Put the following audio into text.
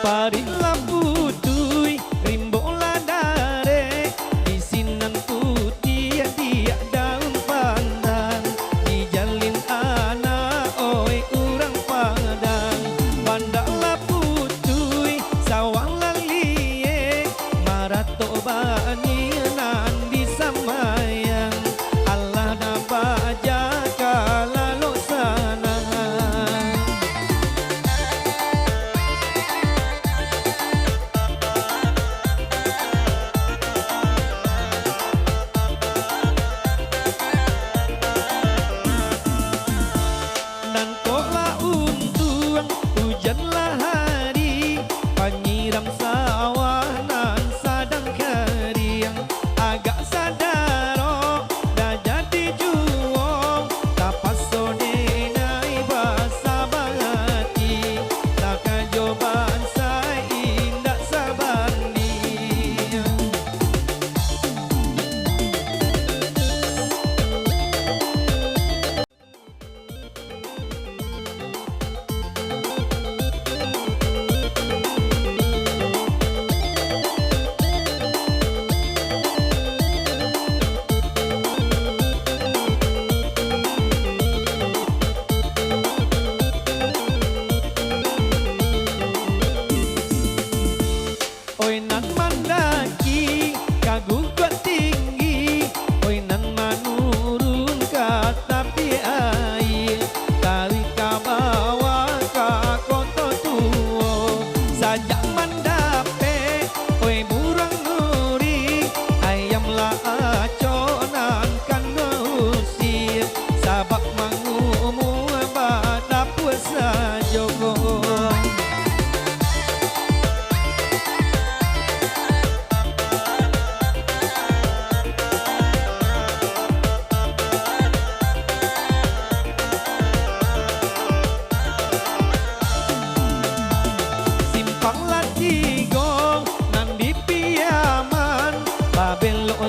Parilah putui rimbola dare di sinan putih dia daun pandan dijalin anak oi urang padang pandaklah putui sawang lalie marato bani nan disamayang Allah na baja kalalo sana. Hujanlah hari penyiram sawah nan sadang kering agak sadaro dah jadi juong tapas sone nai basa bahati tak kajoban sai indak sabandi. Oi nan mandaki kagugat tinggi oi nan manurun ka tapi air tarik ka bawah ka koto tuo sajak mandape oi burang nuri ayam la aconan kan usir sabak mangumu badak puasa jogo. Panglat digong nan di piaman babel lo